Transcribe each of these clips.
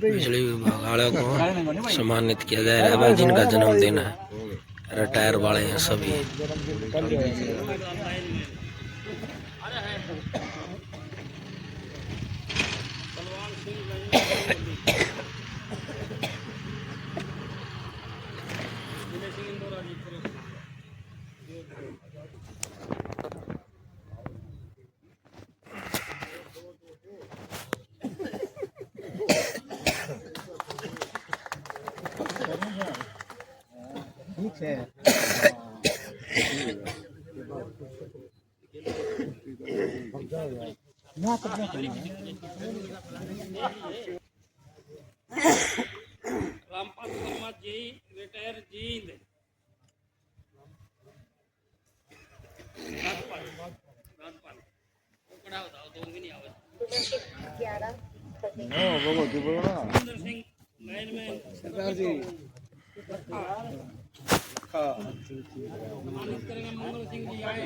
बिजली विभाग वालों को सम्मानित किया जा रहा है जिनका जन्मदिन है। रिटायर वाले हैं सभी। रामपाल शर्मा जी रिटायर जींद राजपाल पकड़ा होता तो नहीं आवे 11 नो बोलो जी बोलो ना सुंदर सिंह लाइन में सरदार जी हां सम्मानित करेंगे मंगल सिंह जी आए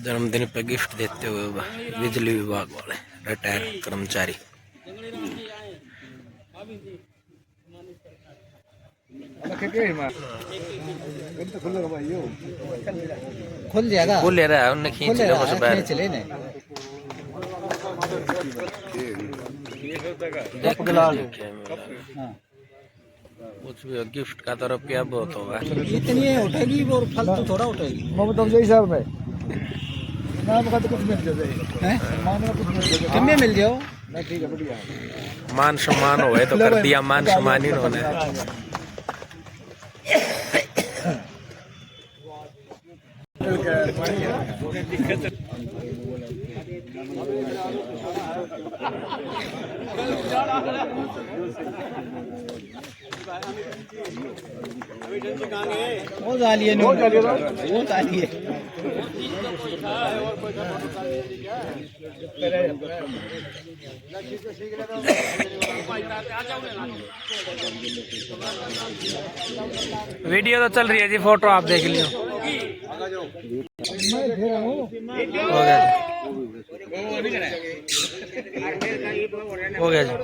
जन्मदिन पे गिफ्ट देते हुए बिजली विभाग वाले रिटायर कर्मचारी। खुल जाएगा, खुल ले रहा है उन्हें खींच ले बस बैठ चले ने कुछ भी गिफ्ट का तो रुपया बहुत होगा। इतनी उठेगी और फालतू थोड़ा उठेगी। मोहम्मद अफजल साहब में नाम का तो कुछ मिल जाए मान का कुछ मिल जाए कम में मिल जाओ नहीं ठीक है बढ़िया मान सम्मान हो तो कर दिया मान सम्मान ही उन्होंने। वो डालिए वो डालिए वीडियो तो चल रही है जी, फोटो आप देख लियो। हो गया जी।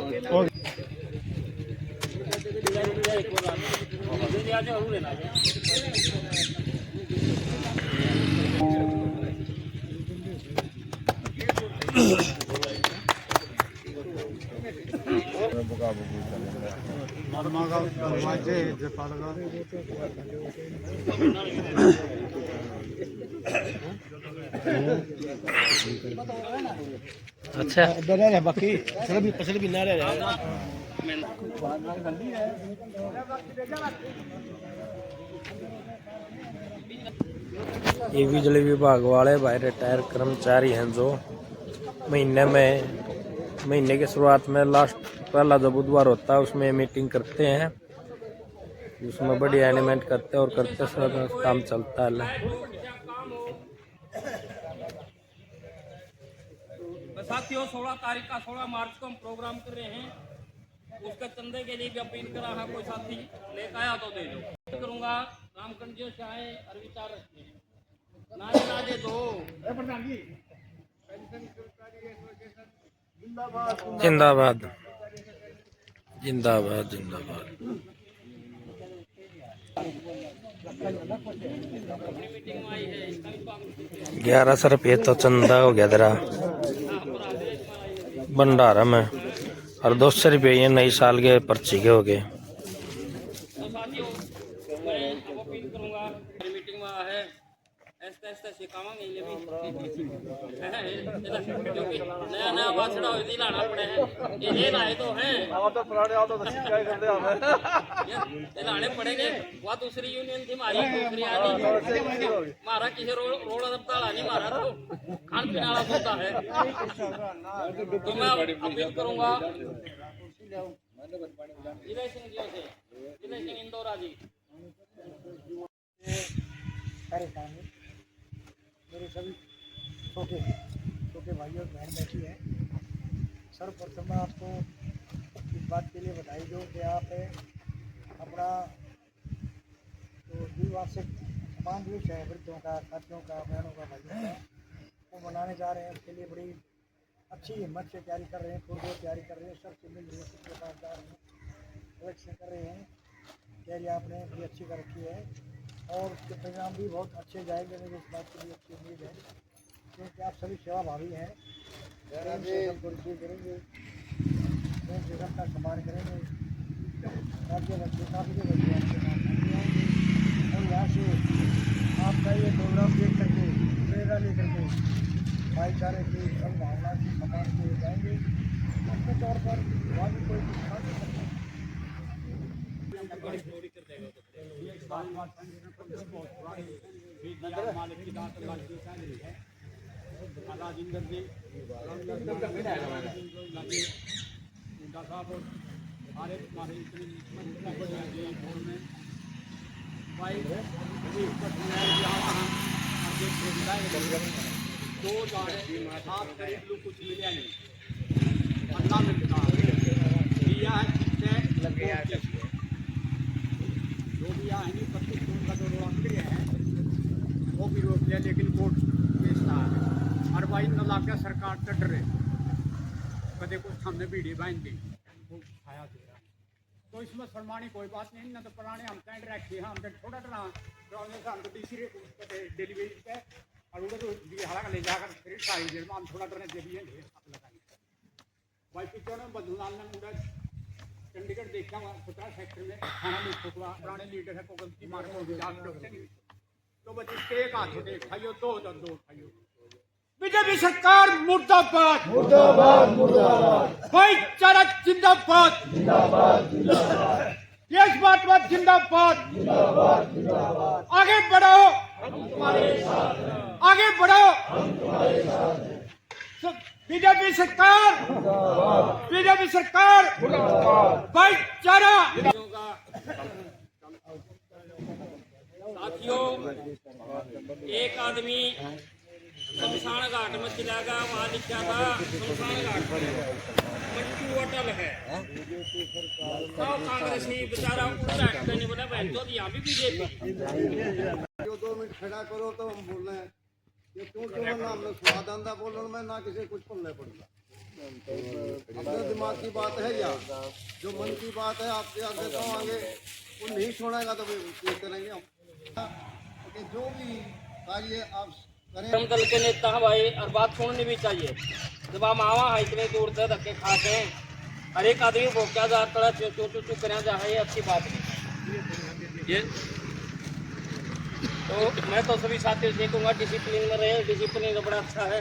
अच्छा बाकी फसल भी ना रह ये बिजली विभाग वाले भाई रिटायर कर्मचारी हैं जो महीने की शुरुआत में लास्ट पहला जो बुधवार होता है उसमें मीटिंग करते हैं, उसमें बड़ी एलिमेंट करते हैं और करते समय काम चलता है। साथियों 16 तारीख का 16 मार्च को हम प्रोग्राम कर रहे हैं, उसके चंदे के लिए भी अपील करा है, कोई साथी लेकर आया तो दे दो। करूंगा रामकंड जी से आए और विचार रखते हैं नाजे दो। जिंदाबाद जिंदाबाद जिंदाबाद। 1100 रुपये तो चंदा हो गया तेरा भंडारा में और 200 रुपये ये नई साल के पर्ची के हो गए। नया नया बाछड़ा लाना पड़े हैं, ये लाए तो हैं। ये लाने पड़ेंगे। वह दूसरी यूनियन थी हमारी, दूसरी आनी हमारा किसी रोड अस्पताल नहीं, हमारा तो खान पीने वाला होता है। तो मैं अपील करूंगा विजय सिंह जी से, विजय सिंह इंदौरा जी। मेरे सभी छोटे भाई और बहन बैठी है। सर्वप्रथम मैं आपको इस बात के लिए बधाई दूँ कि आप अपना जो द्विवार्षिक समान दिवस है वृद्धों का, साथियों का, बहनों का, भाइयों का, वो मनाने जा रहे हैं। उसके लिए बड़ी अच्छी हिम्मत से तैयारी कर रहे हैं, पूरी तैयारी कर रहे हैं, सबसे मिल रही है, सबके पास जा रहे हैं, इलेक्शन कर रहे हैं। तैयारी आपने बड़ी अच्छी कर रखी है और उसके परिणाम भी बहुत अच्छे जाएंगे। मुझे इस बात की भी अच्छी उम्मीद है क्योंकि आप सभी सेवाभावी हैं, सबको रिसीव करेंगे, का सम्मान करेंगे। राज्य बच्चे काफ़ी बच्चे आपके नाम आएंगे और यहाँ से आपका ये प्रोग्राम देख करके प्रेरणा लेकर के भाईचारे की संभावना की सम्मान के जाएंगे। अपने तौर पर वहाँ भी कोई राजेंद्र जी साहब हमारे दो आप करीब लोग कुछ मिले नहीं, अल्लाह मिलता दिया है जो भी यहाँ है 25 का जो रोड़ा है वो भी रोक लिया, लेकिन कोर्ट केस था और भाई न ला के सरकार से डरे कदे कुछ हमने बीड़ी बांध दी वो खाया दे रहा। तो इसमें शर्मानी कोई बात नहीं, ना तो पुराने हम कैंड रखे हम छोटा डरा हमने हम तो दूसरी डिलीवरी पे और उधर तो बिहार ले जाकर फिर सारी देर में हम थोड़ा डरने दे दिए भाई पिछले में बदलाल ने उधर चंडीगढ़ देखा वहाँ 50 सेक्टर में खाना में ठोकवा पुराने लीडर है को गलती मार को तो बच्चे एक हाथ होते खाइयो दो खाइयो। बीजेपी सरकार मुर्दाबाद मुर्दाबाद मुर्दाबाद, भाईचारा जिंदाबाद जिंदाबाद जिंदाबाद, देशवाद जिंदाबाद जिंदाबाद जिंदाबाद, आगे बढ़ो हम तुम्हारे साथ हैं, आगे बढ़ो हम तुम्हारे साथ हैं। बीजेपी सरकार मुर्दाबाद, बीजेपी सरकार मुर्दाबाद, भाईचारा। साथियों, एक आदमी शमशान घाट में चला गया, वहाँ लिखा था शमशान घाट पर मंटू अटल है। तो कांग्रेसी बेचारा उल्टा नहीं बोला भाई तो यहाँ भी बीजेपी। 2 मिनट खड़ा करो तो हम बोल रहे हैं ये क्यों ना हमने स्वाद आंदा बोलने में ना किसी कुछ बोलने पड़ेगा। अपने दिमाग की बात है या जो मन की बात है आपके आगे तो आगे वो नहीं छोड़ेगा तो फिर करेंगे हम। जो भी कार्य आप हम दल के नेता हैं भाई और बात सुननी भी चाहिए। जब हम आवा है इतने दूर से धक्के खाते हैं, हर एक आदमी को क्या जा करा चू करें जा है, ये अच्छी बात नहीं। ये तो मैं तो सभी साथियों से कहूँगा डिसिप्लिन में रहे, डिसिप्लिन तो बड़ा अच्छा है।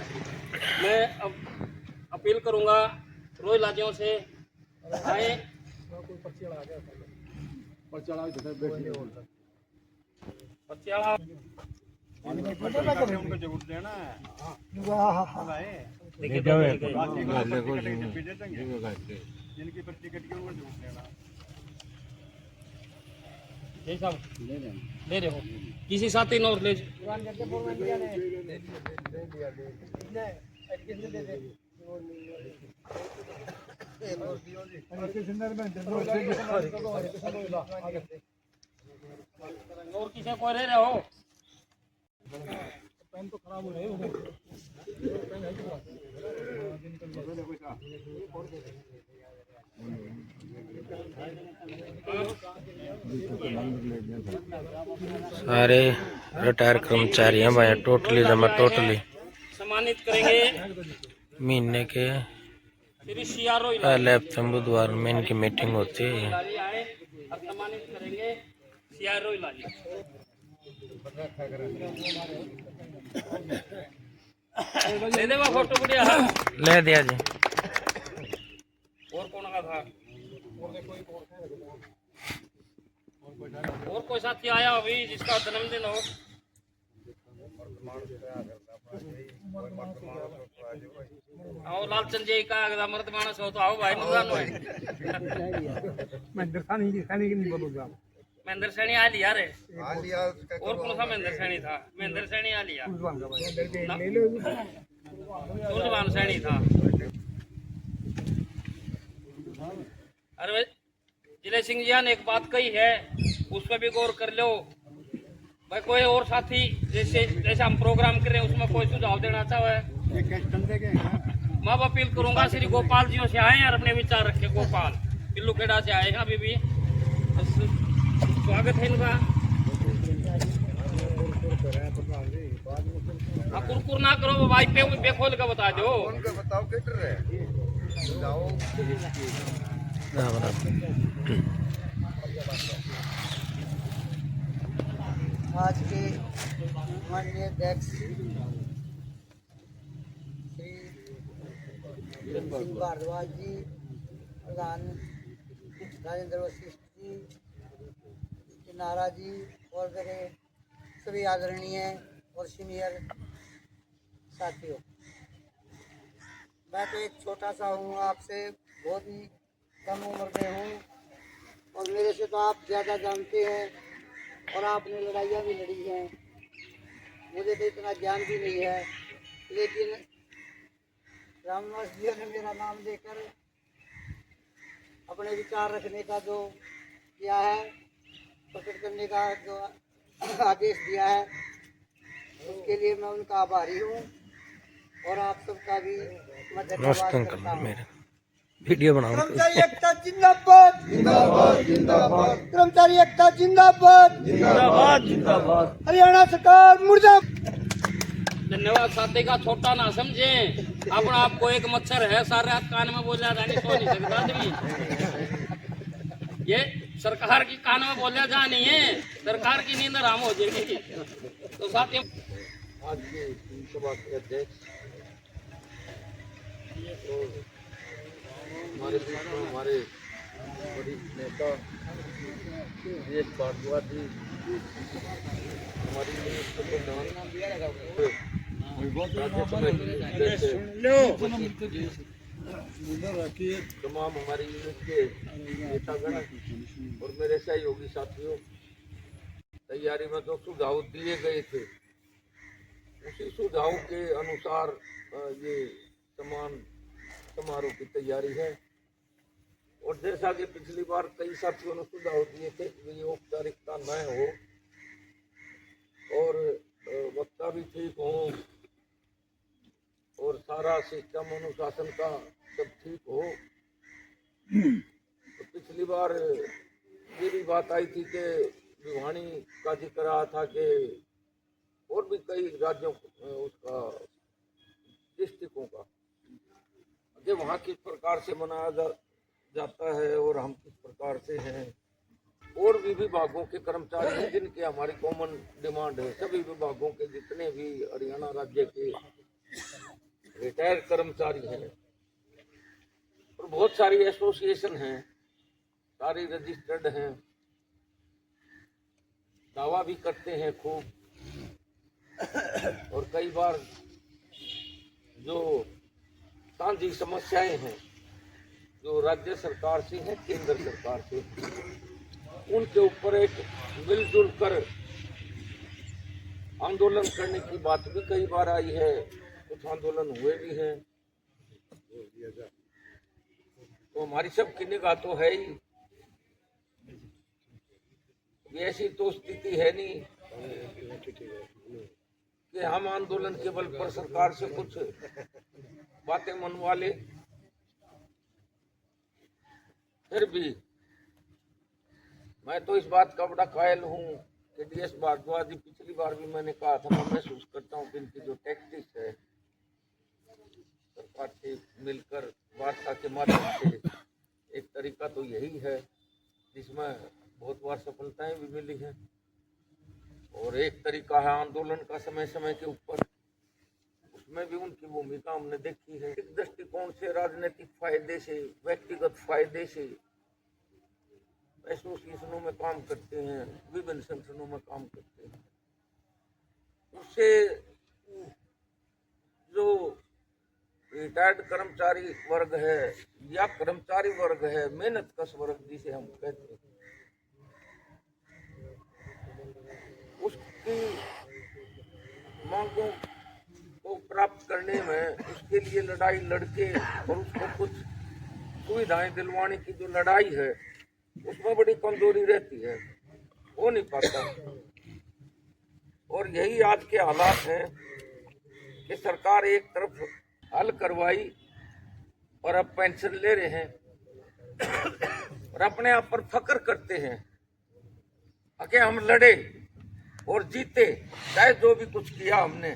मैं अब अपील करूँगा रोहिलाजियों से आए पचियाला उनको जरूर देना है जिनकी पर्ची कट गई वो जरूर देना। यही सब ले रहे हो किसी साथी नोट ले और किसी को रह रहे हो पेन तो खराब हो रहे हो। सारे रिटायर कर्मचारी हैं भाई, टोटली जमा टोटली सम्मानित करेंगे महीने के पहले हफ्ते बुधवार में इनकी मीटिंग होती है। सम्मानित करेंगे सीआरओ इलाजी। ले देवा फोटो बढ़िया ले दिया जी। और कौन का था और कोई साथी आया हो भी जिसका जन्मदिन हो? आओ लालचंद जी का अगर मर्द मानस हो तो आओ भाई मुर्दान है। महेंद्र सैनी की नहीं बोलूंगा। महेंद्र सैनी आ लिया रे। और कौन सा महेंद्र सैनी था? महेंद्र सैनी आ लिया, सुरजवान सैनी था। अरे भाई जिले सिंह जी ने एक बात कही है, उस पर भी गौर कर लो भाई। कोई और साथी जैसे हम प्रोग्राम कर रहे हैं उसमें कोई सुझाव देना चाहे? मैं अपील करूंगा श्री गोपाल जी से आए और अपने विचार रखे। गोपाल पिल्लू खेड़ा से आए हैं अभी भी, स्वागत है इनका। हाँ कुरकुर ना करो भाई, पे खोल के बता दो। बताओ किधर है जाओ। आज के माननीय अध्यक्ष श्री सिंह भारद्वाज जी, प्रधान राजेंद्र वशिष्ठ जी, नारा जी और मेरे सभी आदरणीय और सीनियर साथियों, मैं तो एक छोटा सा हूँ, आपसे बहुत ही कम उम्र में हूँ और मेरे से तो आप ज़्यादा जानते हैं और आपने लड़ाइयाँ भी लड़ी हैं। मुझे तो इतना ज्ञान भी नहीं है, लेकिन रामनिवास जी ने मेरा नाम लेकर अपने विचार रखने का जो किया है, प्रकट करने का जो आदेश दिया है, उसके लिए मैं उनका आभारी हूँ और आप सबका भी मैं धन्यवाद करता हूँ। वीडियो बनाओ। कर्मचारी एकता जिंदाबाद, जिंदाबाद, जिंदाबाद। कर्मचारी एकता जिंदाबाद, जिंदाबाद, जिंदाबाद। हरियाणा सरकार मुर्दाबाद। धन्यवाद। साथी का छोटा ना समझे, अपना आपको एक मच्छर है, सारे रात कान में बोला जाने सो नहीं सकता आदमी। ये सरकार की कान में बोला जा नहीं है, सरकार की नींद आराम हो जाएगी। तो साथियों आज के सभा के अध्यक्ष हमारे बीच में हमारे वरिष्ठ नेता सुरेश भारद्वाज जी, हमारी तमाम हमारी यूनिट के नेतागण और मेरे सहयोगी साथियों, तैयारी में जो सुझाव दिए गए थे उसी सुझाव के अनुसार ये समान समारोह की तैयारी है। और जैसा कि पिछली बार कई साथियों ने सुझाव दिए थे कि ये औपचारिकता न हो और वक्ता भी ठीक हो और सारा सिस्टम अनुशासन का सब ठीक हो, तो पिछली बार ये भी बात आई थी कि भिवानी का जिक्र रहा था कि और भी कई राज्यों उसका डिस्ट्रिक्टों का कि वहाँ किस प्रकार से मनाया जाता है और हम किस प्रकार से हैं। और भी विभागों के कर्मचारी हैं जिनके हमारी कॉमन डिमांड है। सभी विभागों के जितने भी हरियाणा राज्य के रिटायर्ड कर्मचारी हैं और बहुत सारी एसोसिएशन हैं, सारी रजिस्टर्ड हैं, दावा भी करते हैं खूब। और कई बार जो साझी समस्याएं हैं जो राज्य सरकार से हैं, केंद्र सरकार से, उनके ऊपर एक मिलजुल कर आंदोलन करने की बात भी कई बार आई है। कुछ आंदोलन हुए भी हैं। तो हमारी सबकी निगाह तो है ही, ऐसी तो स्थिति है नहीं कि हम आंदोलन के बल पर सरकार से कुछ बातें मनवा ले। फिर भी मैं तो इस बात का बड़ा कायल हूँ कि DS भारद्वाज जी, पिछली बार भी मैंने कहा था, मैं महसूस करता हूँ कि इनकी जो टैक्टिक्स है सरकार से मिलकर वार्ता के माध्यम से, एक तरीका तो यही है जिसमें बहुत बार सफलताएं भी मिली हैं। और एक तरीका है आंदोलन का समय समय के ऊपर, उसमें भी उनकी भूमिका हमने देखी है। एक दृष्टिकोण से, राजनीतिक फायदे से, व्यक्तिगत फायदे से एसोसिएशनों में काम करते हैं, विभिन्न संगठनों में काम करते हैं। उससे जो रिटायर्ड कर्मचारी वर्ग है या कर्मचारी वर्ग है, मेहनत कश वर्ग जिसे हम कहते हैं, उसकी मांगों को प्राप्त करने में, उसके लिए लड़ाई लड़के और उसको कुछ सुविधाएं दिलवाने की जो लड़ाई है उसमें बड़ी कमजोरी रहती है, हो नहीं पाता। और यही आज के हालात हैं कि सरकार एक तरफ हल करवाई और अब पेंशन ले रहे हैं और अपने आप पर फक्र करते हैं कि हम लड़े और जीते, चाहे जो भी कुछ किया हमने,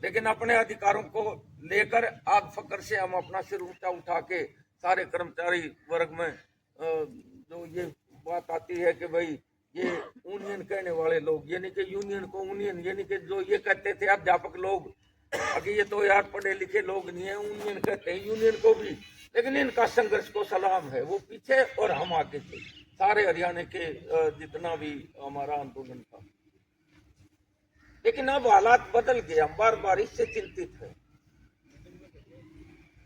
लेकिन अपने अधिकारों को लेकर आज फक्र से हम अपना सिर ऊंचा उठा के सारे कर्मचारी वर्ग में जो ये बात आती है कि भाई ये यूनियन कहने वाले लोग, यानी कि यूनियन को यूनियन, यानी कि जो ये कहते थे अध्यापक लोग कि ये तो यार पढ़े लिखे लोग नहीं है, यूनियन कहते हैं यूनियन को भी, लेकिन इनका संघर्ष को सलाम है, वो पीछे और हम आगे थे, सारे हरियाणा के जितना भी हमारा आंदोलन था। लेकिन अब हालात बदल गए, हम बार बार इससे चिंतित हैं,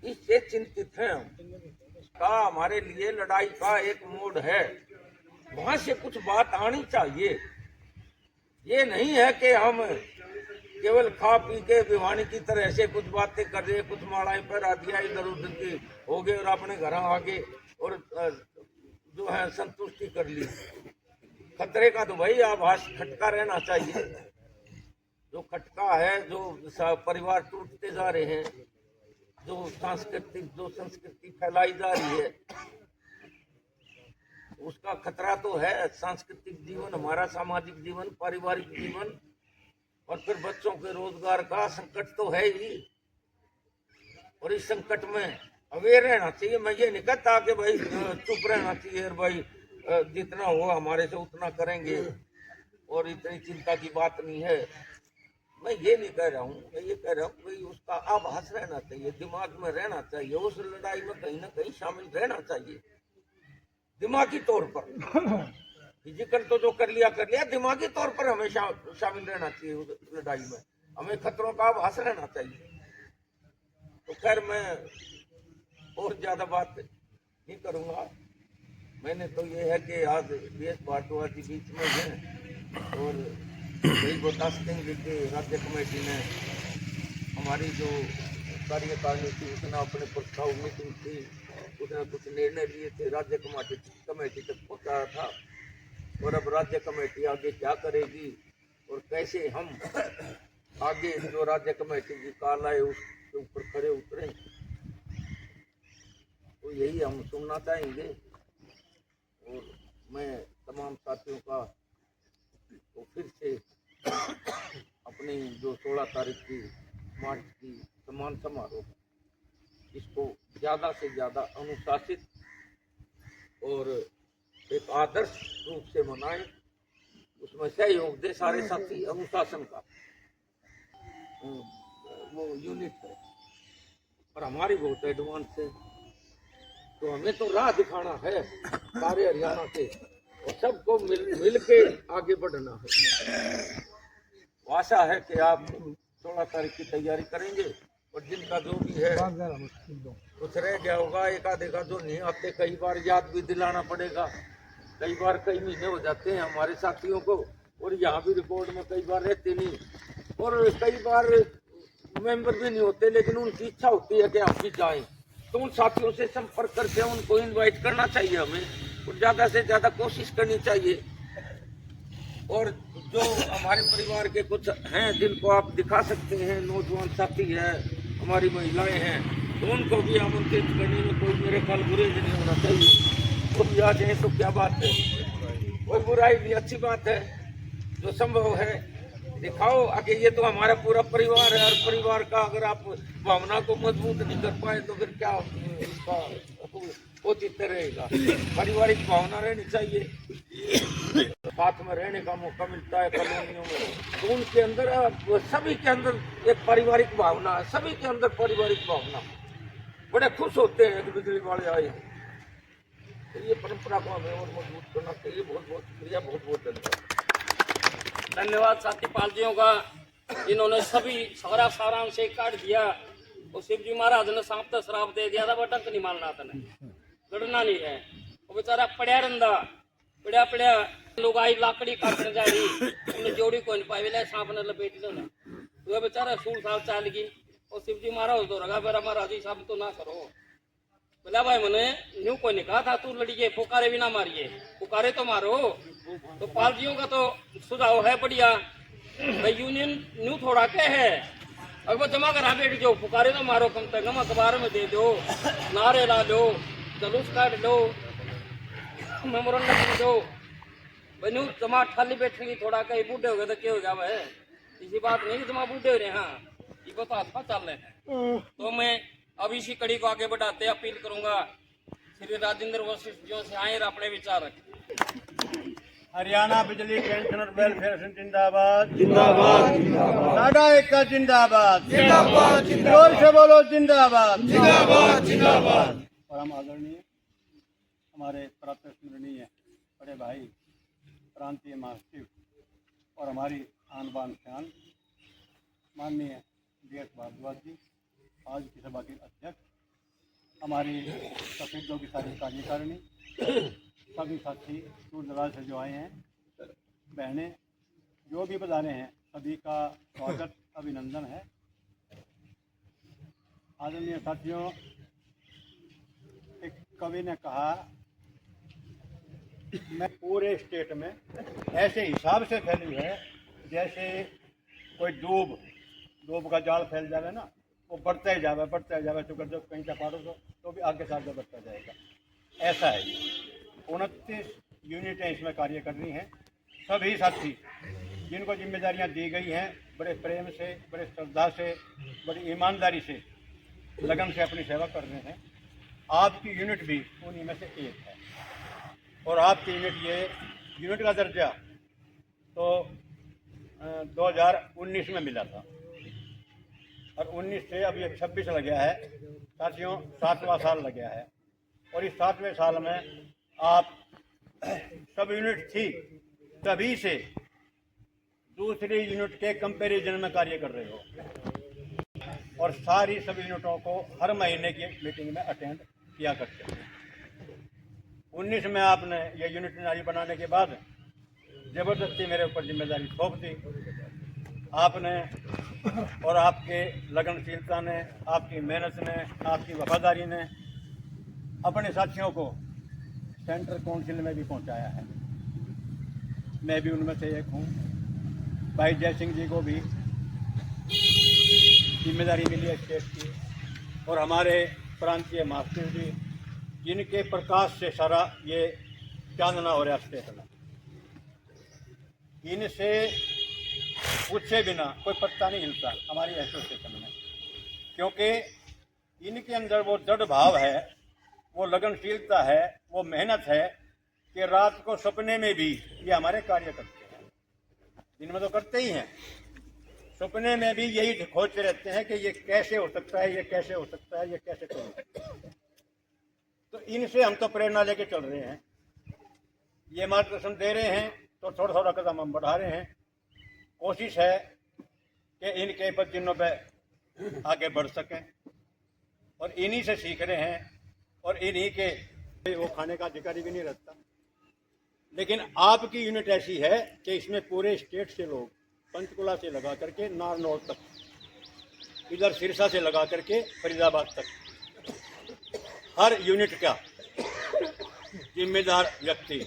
इससे चिंतित हैं हम का हमारे लिए लड़ाई का एक मोड़ है, वहां से कुछ बात आनी चाहिए। ये नहीं है कि हम केवल खा पी के भिवानी की तरह से कुछ बातें कर रहे, कुछ मालाएं पर दिया इधर उधर की हो गए और अपने घर आगे और जो है संतुष्टि कर ली। खतरे का तो भाई आभास खटका रहना चाहिए, जो खटका है, जो परिवार टूटते जा रहे हैं, जो संस्कृति फैलाई जा रही है, उसका खतरा तो है। सांस्कृतिक जीवन, हमारा सामाजिक जीवन, पारिवारिक जीवन और फिर बच्चों के रोजगार का संकट तो है ही। और इस संकट में अवेयर रहना चाहिए। मैं ये नहीं कहता कि भाई चुप रहना चाहिए और भाई जितना हो हमारे से उतना करेंगे और इतनी चिंता की बात नहीं है, मैं ये नहीं कह रहा हूँ। मैं ये कह रहा हूँ भाई उसका आभास रहना चाहिए, दिमाग में रहना चाहिए, उस लड़ाई में कहीं ना कहीं शामिल रहना चाहिए दिमागी तौर पर। फिजिकल तो जो कर लिया, दिमागी तौर पर हमें शामिल रहना चाहिए उस लड़ाई में, हमें खतरों का आभास रहना चाहिए। तो खैर मैं और ज्यादा बात नहीं करूँगा। मैंने तो ये है कि आज देश भारतवासी बीच में है और वही बता सकेंगे कि राज्य कमेटी ने हमारी जो कार्यकारिणी थी उसने अपने प्रस्ताव मीटिंग थी, उसने कुछ निर्णय लिए थे, राज्य कमेटी तक पहुँचाया था। और अब राज्य कमेटी आगे क्या करेगी और कैसे हम आगे जो राज्य कमेटी की काल आए उसके ऊपर खड़े उतरे, तो यही हम सुनना चाहेंगे। और मैं तमाम साथियों का तो फिर से अपनी जो 16 तारीख की मार्च की सम्मान समारोह, इसको ज़्यादा से ज़्यादा अनुशासित और एक आदर्श रूप से मनाएं, उसमें सहयोग दे सारे साथी। अनुशासन का वो यूनिट है और हमारी बहुत एडवांस है, तो हमें तो राह दिखाना है सारे हरियाणा के और सबको मिल के आगे बढ़ना है। आशा है कि आप 16 तारीख की तैयारी करेंगे और जिनका जो भी है कुछ रह गया होगा, एक आधे का जो नहीं आते, कई बार याद भी दिलाना पड़ेगा। कई बार कई महीने हो जाते हैं हमारे साथियों को और यहाँ भी रिकॉर्ड में कई बार रहते नहीं और कई बार मेंबर भी नहीं होते, लेकिन उनकी इच्छा होती है कि हम भी जाएं, तो उन साथियों से संपर्क करके उनको इनवाइट करना चाहिए हमें और ज़्यादा से ज़्यादा कोशिश करनी चाहिए। और जो हमारे परिवार के कुछ हैं जिनको आप दिखा सकते हैं, नौजवान साथी है, हमारी महिलाएं हैं, तो उनको भी आमंत्रित करने में कोई मेरे ख्याल बुराई नहीं होना चाहिए। वो भी आ जाए तो क्या बात है, कोई बुराई भी अच्छी बात है, जो संभव है दिखाओ। आगे ये तो हमारा पूरा परिवार है और परिवार का अगर आप भावना को मजबूत नहीं कर पाए तो फिर क्या इसका औचित्य रहेगा। पारिवारिक भावना रहनी चाहिए, साथ में रहने का मौका मिलता है कॉलोनियों में, तो उनके अंदर सभी के अंदर एक पारिवारिक भावना है, सभी के अंदर पारिवारिक भावना। बड़े खुश होते हैं कि बिजली वाले आए, तो ये परंपरा को हमें और मजबूत करना चाहिए। बहुत बहुत शुक्रिया, बहुत बहुत धन्यवाद। धन्यवाद साथी पालजियों का, इन्होंने सभी सारा सारांश एक काट दिया। और शिव जी महाराज ने सांप तो श्राप दे दिया था, बटक नहीं मारना था, लड़ना नहीं है। वो बेचारा पड़ा रंदा, पड़ा पड़ा लोग आई लाकड़ी काटने जा रही, उन्हें जोड़ी कोई नहीं पाई, सांप ने लपेट दो ना, वो बेचारा सूर साफ चाल गई। और शिव जी महाराज तो रगा मेरा महाराज जी साहब तो ना करो, बोला भाई मैंने न्यू कोई नहीं कहा था तू लड़िए, पुकारे भी ना मारिए, पुकारे तो मारो। तो पालजियों का तो सुझाव है बढ़िया भाई, यूनियन न्यू थोड़ा क्या है, अगर जमा करा बैठ जाओ, पुकारे तो मारो, कम से कम अखबार में दे दो, नारे ला लो, जलूस काट लो, मेमोरेंडम दो भाई। न्यू जमा खाली बैठेगी थोड़ा, कहीं बूढ़े हो गए तो क्या हो जाए, इसी बात नहीं जमा बूढ़े हो रहे। हाँ ये तो अच्छा चल रहे हैं। तो मैं अब इसी कड़ी को आगे बढ़ाते अपील करूंगा श्री राजेंद्र वशिष्ठ जो से आए अपने विचार रखें। हरियाणा बिजली पेंशनर वेलफेयर जिंदाबाद जिंदाबाद, साडा एक का जिंदाबाद जिंदाबाद, जोर से बोलो जिंदाबाद जिंदाबाद जिंदाबाद। और हम आदरणीय हमारे प्रातः स्मरणीय बड़े भाई प्रांतीय महासचिव और हमारी आन बान शान माननीय DS भारद्वाज जी, आज की सभा के अध्यक्ष, हमारी सफेदों की सारी कार्यकारिणी, सभी साथी दूर दराज से जो आए हैं, बहनें जो भी बधाने हैं, सभी का स्वागत अभिनंदन है। आदरणीय साथियों, एक कवि ने कहा, मैं पूरे स्टेट में ऐसे हिसाब से फैली है जैसे कोई दूब का जाल फैल जाए ना, वो बढ़ता ही जावे तो जब कहीं चपाड़ो तो भी आगे से आगे बढ़ता जाएगा। ऐसा है, 29 यूनिटें इसमें कार्य कर रही हैं। सभी साथी जिनको जिम्मेदारियां दी गई हैं, बड़े प्रेम से, बड़े श्रद्धा से, बड़ी ईमानदारी से, लगन से अपनी सेवा कर रहे हैं। आपकी यूनिट भी उन्हीं में से एक है। और आपकी यूनिट का दर्जा तो 2019 में मिला था, और 19 से अब ये 26 लग गया है। साथियों, 7वां साल लग गया है, और इस 7वें साल में आप सब यूनिट थी तभी से दूसरी यूनिट के कंपैरिजन में कार्य कर रहे हो, और सारी सब यूनिटों को हर महीने की मीटिंग में अटेंड किया करते हैं। 19 में आपने ये यूनिट नारी बनाने के बाद जबरदस्ती मेरे ऊपर जिम्मेदारी थोप दी आपने, और आपके लगनशीलता ने, आपकी मेहनत ने, आपकी वफादारी ने अपने साथियों को सेंट्रल काउंसिल में भी पहुंचाया है। मैं भी उनमें से एक हूं। भाई जय सिंह जी को भी जिम्मेदारी मिली है स्टेट की, और हमारे प्रांतीय महासचिव जी, जिनके प्रकाश से सारा ये चांदना हो रहा स्टेट में, इनसे पूछे बिना कोई पत्ता नहीं हिलता हमारी एसोसिएशन में, क्योंकि इनके अंदर वो दृढ़ भाव है, वो लगनशीलता है, वो मेहनत है कि रात को सपने में भी ये हमारे कार्य करते हैं। दिन में तो करते ही हैं, सपने में भी यही खोजते रहते हैं कि ये कैसे हो सकता है, ये कैसे हो सकता है, ये कैसे करें। तो इनसे हम तो प्रेरणा लेके चल रहे हैं, ये मार्गदर्शन दे रहे हैं, तो थोड़ा थोड़ा कदम हम बढ़ा रहे हैं। कोशिश है कि इनके पदचिन्हों पे आगे बढ़ सकें, और इन्हीं से सीख रहे हैं, और इन्हीं के वो खाने का अधिकारी भी नहीं रहता। लेकिन आपकी यूनिट ऐसी है कि इसमें पूरे स्टेट से लोग, पंचकुला से लगा करके नारनौल तक, इधर सिरसा से लगा करके फरीदाबाद तक, हर यूनिट का जिम्मेदार व्यक्ति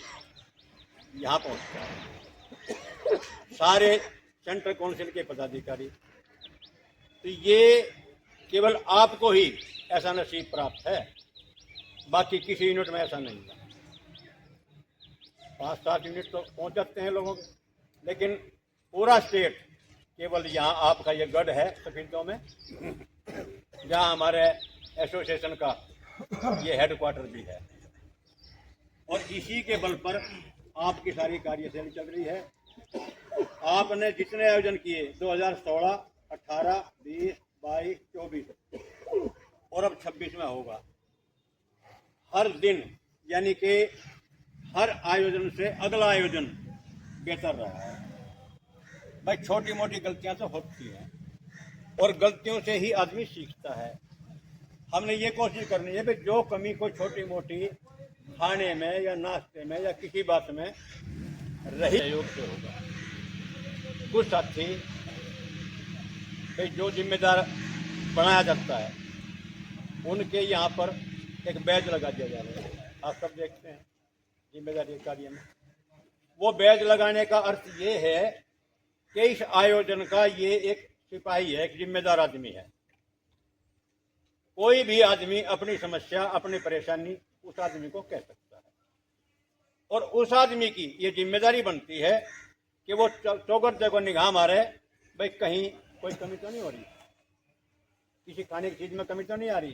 यहाँ पहुँचता है, सारे सेंट्रल काउंसिल के पदाधिकारी। तो ये केवल आपको ही ऐसा नसीब प्राप्त है, बाकी किसी यूनिट में ऐसा नहीं है। 5-7 यूनिट तो पहुँच जाते हैं लोगों के, लेकिन पूरा स्टेट केवल यहाँ आपका ये गढ़ है सफीदों में, जहाँ हमारे एसोसिएशन का ये हेडक्वार्टर भी है, और इसी के बल पर आपकी सारी कार्यशैली चल रही है। आपने जितने आयोजन किए 2016, 18, 20, 22, 24 और अब 26 में होगा, हर दिन यानी कि हर आयोजन से अगला आयोजन बेहतर रहा है। भाई छोटी मोटी गलतियां तो होती हैं और गलतियों से ही आदमी सीखता है। हमने ये कोशिश करनी है कि जो कमी कोई छोटी मोटी खाने में या नाश्ते में या किसी बात में रही सहयोग से होगा। कुछ साथी जो जिम्मेदार बनाया जाता है उनके यहाँ पर एक बैज लगा दिया जा रहा है। आप सब देखते हैं जिम्मेदारी कार्य में। वो बैज लगाने का अर्थ ये है कि इस आयोजन का ये एक सिपाही है, एक जिम्मेदार आदमी है। कोई भी आदमी अपनी समस्या अपनी परेशानी उस आदमी को कह सकता है और उस आदमी की ये जिम्मेदारी बनती है कि वो चौगरते को निगाह मारे, भाई कहीं कोई कमी तो नहीं हो रही, किसी खाने की चीज में कमी तो नहीं आ रही,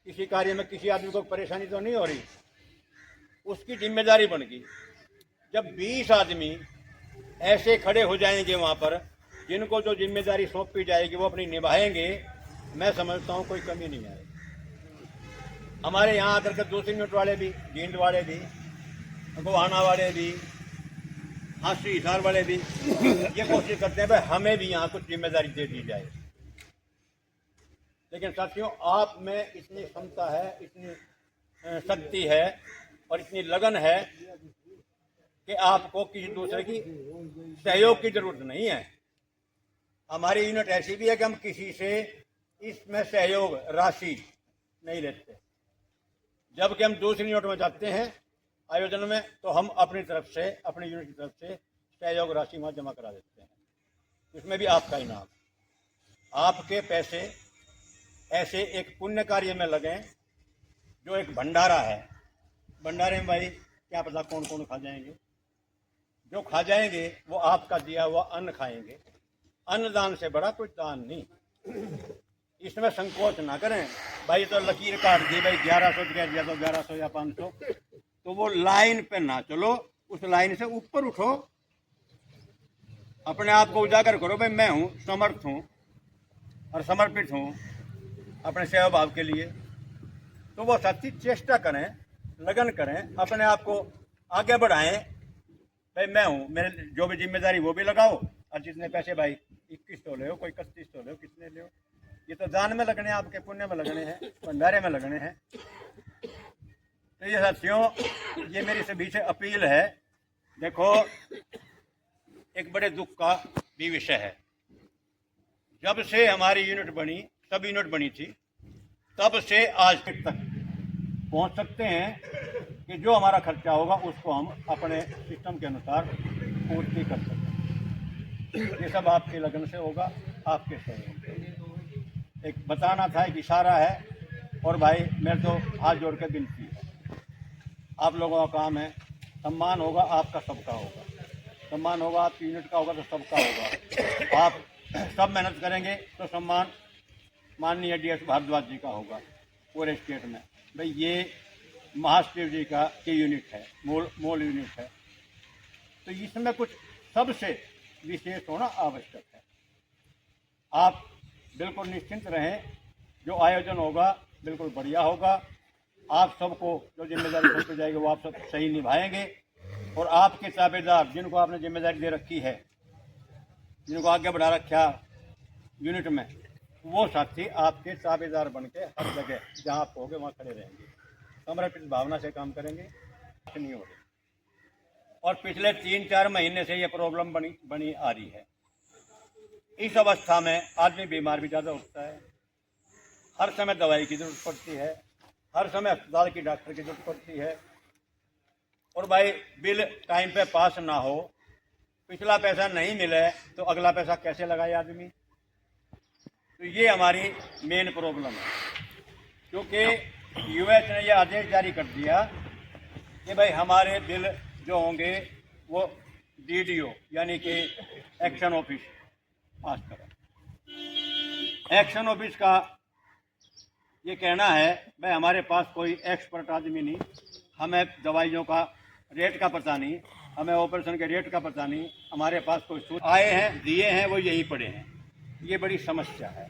किसी कार्य में किसी आदमी को परेशानी तो नहीं हो रही। उसकी जिम्मेदारी बन गई। जब 20 आदमी ऐसे खड़े हो जाएंगे वहां पर जिनको जो जिम्मेदारी सौंपी जाएगी वो अपनी निभाएंगे, मैं समझता हूँ कोई कमी नहीं आएगी। हमारे यहाँ आकर के 2 यूनिट वाले भी, जींद वाले भी, गोहाना वाले भी, हांसी हिसार वाले भी ये कोशिश करते हैं भाई हमें भी यहाँ कुछ जिम्मेदारी दे दी जाए। लेकिन साथियों, आप में इतनी क्षमता है, इतनी शक्ति है और इतनी लगन है कि आपको किसी दूसरे की सहयोग की जरूरत नहीं है। हमारी यूनिट ऐसी भी है कि हम किसी से इसमें सहयोग राशि नहीं लेते। जबकि हम दूसरी यूनिट में जाते हैं आयोजन में तो हम अपनी तरफ से, अपनी यूनिट की तरफ से सहयोग राशि वहाँ जमा करा देते हैं। इसमें भी आपका इनाम, आपके पैसे ऐसे एक पुण्य कार्य में लगें जो एक भंडारा है। भंडारे में भाई क्या पता कौन कौन खा जाएंगे, जो खा जाएंगे वो आपका दिया हुआ अन्न खाएंगे। अन्नदान से बड़ा कोई दान नहीं। इसमें संकोच ना करें। भाई तो लकीर काट दी, भाई 1100 दिया तो 1100 या 500, तो वो लाइन पे ना चलो, उस लाइन से ऊपर उठो, अपने आप को उजागर करो, भाई मैं हूँ, समर्थ हूँ और समर्पित हूँ अपने सेवा भाव के लिए। तो वो सच्ची चेष्टा करें, लगन करें, अपने आप को आगे बढ़ाएं। भाई मैं हूँ, मेरे जो भी जिम्मेदारी वो भी लगाओ और जितने पैसे भाई 2100 ले हो, कोई 3100 ले हो, कितने ले हो, ये तो दान में लगने, आपके पुण्य में लगने हैं, भंडारे में लगने हैं। तो ये साथियों, ये मेरी सभी से अपील है। देखो, एक बड़े दुख का भी विषय है। जब से हमारी यूनिट बनी, सब यूनिट बनी थी, तब से आज तक पहुंच सकते हैं कि जो हमारा खर्चा होगा उसको हम अपने सिस्टम के अनुसार पूर्ति कर सकते हैं। ये सब आपके लगन से होगा, आपके सहयोग से। एक बताना था, एक इशारा है। और भाई मेरे तो हाथ जोड़ के विनती है, आप लोगों का काम है, सम्मान होगा आपका, सबका होगा। सम्मान होगा आपकी यूनिट का होगा तो सबका होगा। आप सब मेहनत करेंगे तो सम्मान माननीय DS भारद्वाज जी का होगा पूरे स्टेट में। भाई ये महाशिव जी का की यूनिट है, मूल यूनिट है, तो इसमें कुछ सबसे विशेष होना आवश्यक है। आप बिल्कुल निश्चिंत रहें, जो आयोजन होगा बिल्कुल बढ़िया होगा। आप सबको जो जिम्मेदारी सौंपी जाएगी वो आप सब सही निभाएंगे और आपके ताबेदार जिनको आपने जिम्मेदारी दे रखी है, जिनको आगे बढ़ा रखा यूनिट में, वो साथी आपके ताबेदार बन के हर जगह जहाँ आप होगे वहाँ खड़े रहेंगे, समर्पित भावना से काम करेंगे, नहीं हो रही। और पिछले 3-4 महीने से ये प्रॉब्लम बनी आ रही है। इस अवस्था में आदमी बीमार भी ज़्यादा होता है, हर समय दवाई की जरूरत पड़ती है, हर समय अस्पताल की डॉक्टर की जरूरत पड़ती है। और भाई बिल टाइम पे पास ना हो, पिछला पैसा नहीं मिले तो अगला पैसा कैसे लगाए आदमी। तो ये हमारी मेन प्रॉब्लम है, क्योंकि US ने यह आदेश जारी कर दिया कि भाई हमारे बिल जो होंगे वो DDO यानी कि एक्शन ऑफिस पास करें। एक्शन ऑफिस का ये कहना है, भाई हमारे पास कोई एक्सपर्ट आदमी नहीं, हमें दवाइयों का रेट का पता नहीं, हमें ऑपरेशन के रेट का पता नहीं, हमारे पास कोई सूत्र आए हैं, दिए हैं, वो यही पड़े हैं। ये बड़ी समस्या है।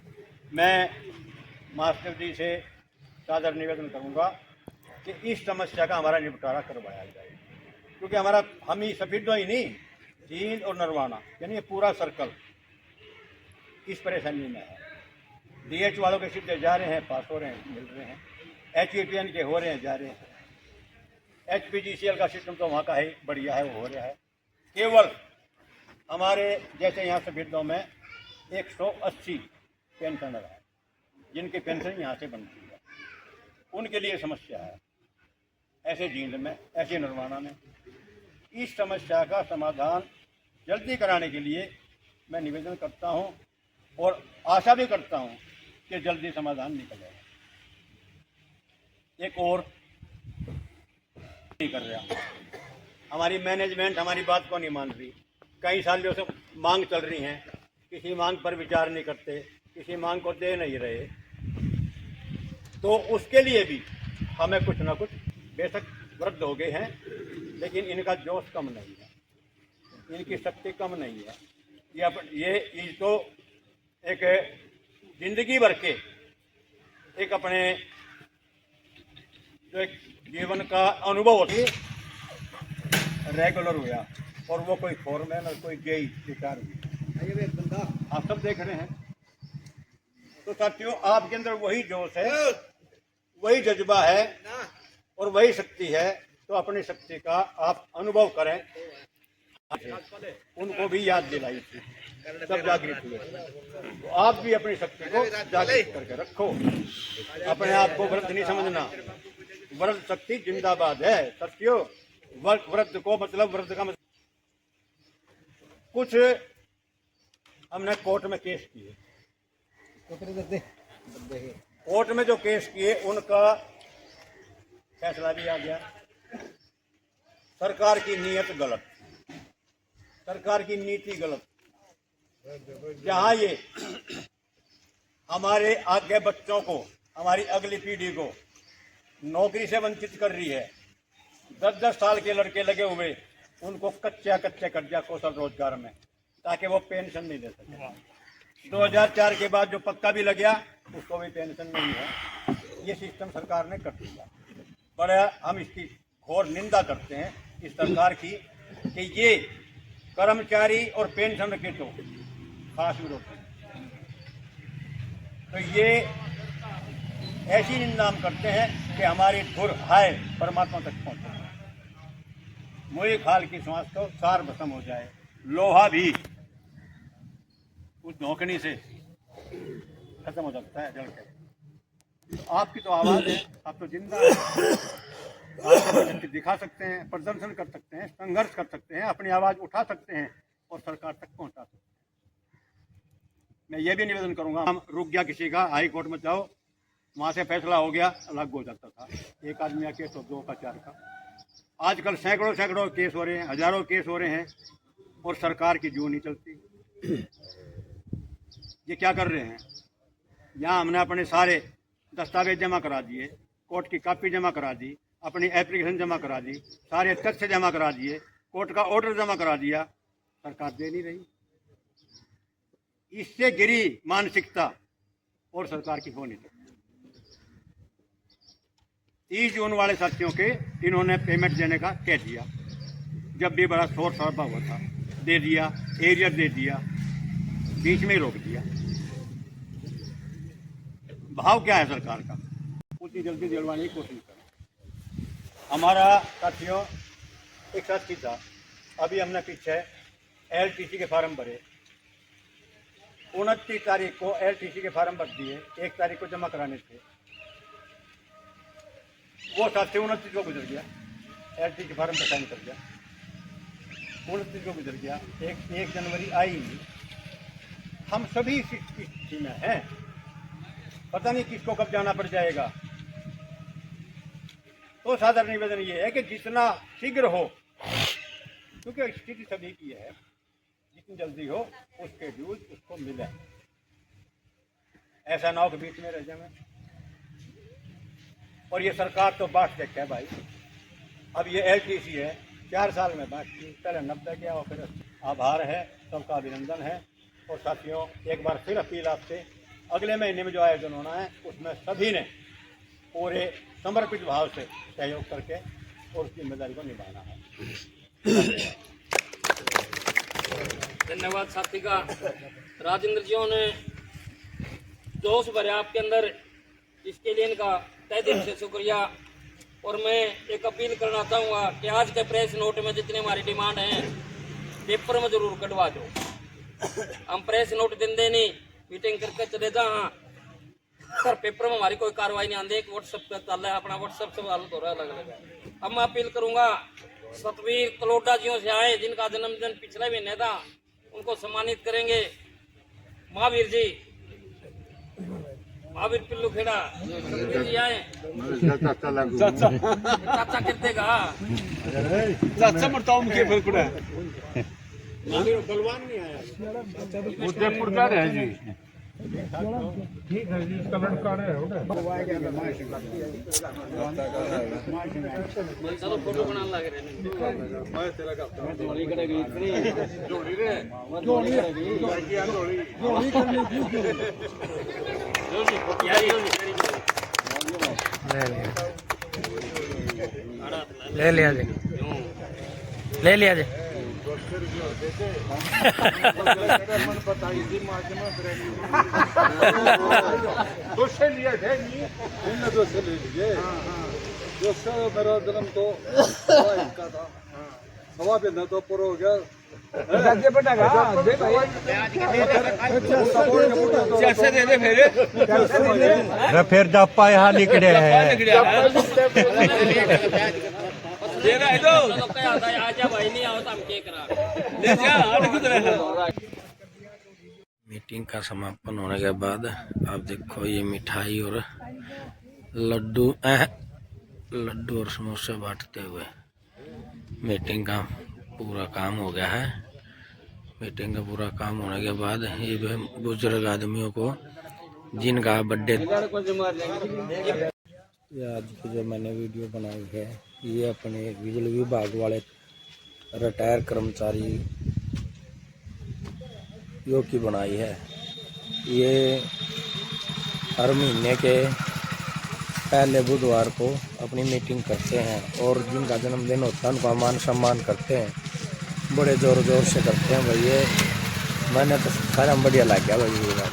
मैं मास्टर जी से सादर निवेदन करूंगा कि इस समस्या का हमारा निपटारा करवाया जाए, क्योंकि हम ही सफेदों ही नहीं, जींद और नरवाना यानी ये पूरा सर्कल इस परेशानी में है। DH वालों के सीधे जा रहे हैं, पास हो रहे हैं, मिल रहे हैं, HPPN के हो रहे हैं, जा रहे हैं, HPGCL का सिस्टम तो वहाँ का है बढ़िया है, वो हो रहा है। केवल हमारे जैसे यहाँ सफेदों में 180 पेंशनर हैं जिनकी पेंशन यहाँ से बनती है, उनके लिए समस्या है। ऐसे जींद में, ऐसे नरवाना में इस समस्या का समाधान जल्दी कराने के लिए मैं निवेदन करता हूँ और आशा भी करता हूँ कि जल्दी समाधान निकलेगा। एक और नहीं कर रहा, हमारी मैनेजमेंट हमारी बात को नहीं मान रही। कई सालों से मांग चल रही हैं, किसी मांग पर विचार नहीं करते, किसी मांग को दे नहीं रहे। तो उसके लिए भी हमें कुछ ना कुछ, बेशक वृद्ध हो गए हैं लेकिन इनका जोश कम नहीं है, इनकी शक्ति कम नहीं है। ये तो एक जिंदगी भर के एक अपने जो एक जीवन का अनुभव होती रेगुलर हुआ, और वो कोई फोरमैन और कोई जेई विचार हुई, आप सब देख रहे हैं। तो साथियों, आपके अंदर वही जोश है, वही जज्बा है और वही शक्ति है, तो अपनी शक्ति का आप अनुभव करें। उनको भी याद दिलाई थी, सब जागृत हुए। तो आप भी अपनी शक्ति को जागृत करके रखो, अपने आप को वृद्ध नहीं समझना, वृद्ध शक्ति जिंदाबाद है। सत्यो वृद्ध को मतलब वृद्ध का मतलब कुछ हमने कोर्ट में केस किए, कोर्ट में जो केस किए उनका फैसला भी आ गया। सरकार की नीयत गलत, सरकार की नीति गलत। जहां ये हमारे आगे बच्चों को, हमारी अगली पीढ़ी को नौकरी से वंचित कर रही है, 10-10 साल के लड़के लगे हुए, उनको कच्चे कर दिया कौशल रोजगार में, ताकि वो पेंशन नहीं दे सके। 2004 के बाद जो पक्का भी लग गया उसको भी पेंशन नहीं है। ये सिस्टम सरकार ने कर दिया। बड़ा हम इसकी घोर निंदा करते हैं इस सरकार की, कि ये कर्मचारी और पेंशन के तो खास विरोध है। तो ये ऐसी निंदा हम करते हैं कि हमारी धुर हाय परमात्मा तक पहुंचे, मुई खाल की श्वास तो सार भस्म हो जाए, लोहा भी उस धोखनी से खत्म हो जाता है जल के। तो आपकी तो आवाज़ है, आप तो जिंदा है, आप दिखा सकते हैं, प्रदर्शन कर सकते हैं, संघर्ष कर सकते हैं, अपनी आवाज़ उठा सकते हैं और सरकार तक पहुंचा सकते हैं। मैं ये भी निवेदन करूंगा, हम रुक गया किसी का, हाई कोर्ट में जाओ, वहाँ से फैसला हो गया, अलग हो जाता था। एक आदमी का केस हो, 2 का 4 का, आजकल सैकड़ों केस हो रहे हैं, हजारों केस हो रहे हैं और सरकार की जू नहीं चलती। ये क्या कर रहे हैं? यहाँ हमने अपने सारे दस्तावेज जमा करा दिए, कोर्ट की कॉपी जमा करा दी, अपनी एप्लीकेशन जमा करा दी, सारे तथ्य जमा करा दिए, कोर्ट का ऑर्डर जमा करा दिया, सरकार दे नहीं रही। इससे गिरी मानसिकता और सरकार की हो नहीं सकती। 30 जून वाले साथियों के इन्होंने पेमेंट देने का कह दिया, जब भी बड़ा शोर शराबा हुआ था, दे दिया, एरियर दे दिया, बीच में ही रोक दिया। भाव क्या है सरकार का? उतनी जल्दी दिलवाने की कोशिश करें। हमारा साथियों एक साथी था, अभी हमने पीछे LTC के फार्म भरे, 29 तारीख को LTC के फार्म भर दिए, 1 तारीख को जमा कराने थे। वो साथी 29 को गुजर गया, LTC के फार्म पर साइन कर गया, 29 को गुजर गया, 1 जनवरी आई नहीं। हम सभी इस स्थिति में हैं, पता नहीं किसको कब जाना पड़ जाएगा। तो साधारण निवेदन ये है कि जितना शीघ्र हो, क्योंकि स्थिति सभी की है, जितनी जल्दी हो उसके ड्यूज उसको मिले, ऐसा ना हो कि बीच में रह जाए। और ये सरकार तो बांट के है भाई, अब ये LTC है, 4 साल में बांट की, पहले 90 किया और फिर आभार है, सबका अभिनंदन है। और साथियों एक बार फिर अपील आपसे, अगले महीने में जो आयोजन होना है उसमें सभी ने पूरे समर्पित भाव से सहयोग करके और उस जिम्मेदारी को निभाना है। धन्यवाद साथी का। राजेंद्र जी ने जोश भरा आपके अंदर, इसके लिए इनका तहे दिल से शुक्रिया। और मैं एक अपील करना चाहूँगा कि आज के प्रेस नोट में जितनी हमारी डिमांड है पेपर में जरूर कटवा दो। हम प्रेस नोट देंगे नहीं, मीटिंग करके चले जा, हाँ सर पेपर में हमारी कोई कार्रवाई नहीं आती। एक व्हाट्सएप पे चल रहा है, अपना व्हाट्सएप से हल हो रहा है अलग अलग। अब मैं अपील करूँगा सतवीर कलोटा जियों से आए, जिनका जन्मदिन पिछले महीने था, उनको सम्मानित करेंगे। महावीर जी, महावीर पिल्लू खेड़ा जी आए, चाचा कितने का चाचा मरता हूँ मुझे फिर कुड़ा बलवान नहीं आया, उदयपुर का रहे जी। ठीक है जी, कलर का रहे हो चलो फोटो बनाने लग रहे ले लिया जी, ले लिया जी। दोषे लिए थे नहीं, इनने दोषे ले लिए। दोषे मेरा जन्म तो इनका था, सवा पे तो पूरा हो गया। फिर डप्पा यहाँ निकले हैं। मीटिंग का समापन होने के बाद आप देखो ये मिठाई और लड्डू और समोसे बांटते हुए मीटिंग का पूरा काम हो गया है। मीटिंग का पूरा काम होने के बाद ये बुजुर्ग आदमियों को जिनका बर्थडे, आज की जो मैंने वीडियो बनाई है ये अपने बिजली विभाग वाले रिटायर कर्मचारी यो की बनाई है। ये हर महीने के पहले बुधवार को अपनी मीटिंग करते हैं और जिनका जन्मदिन होता है उनका मान सम्मान करते हैं, बड़े ज़ोर ज़ोर से करते हैं भाई। ये मैंने तो सारा बढ़िया लग गया भाई ये बार।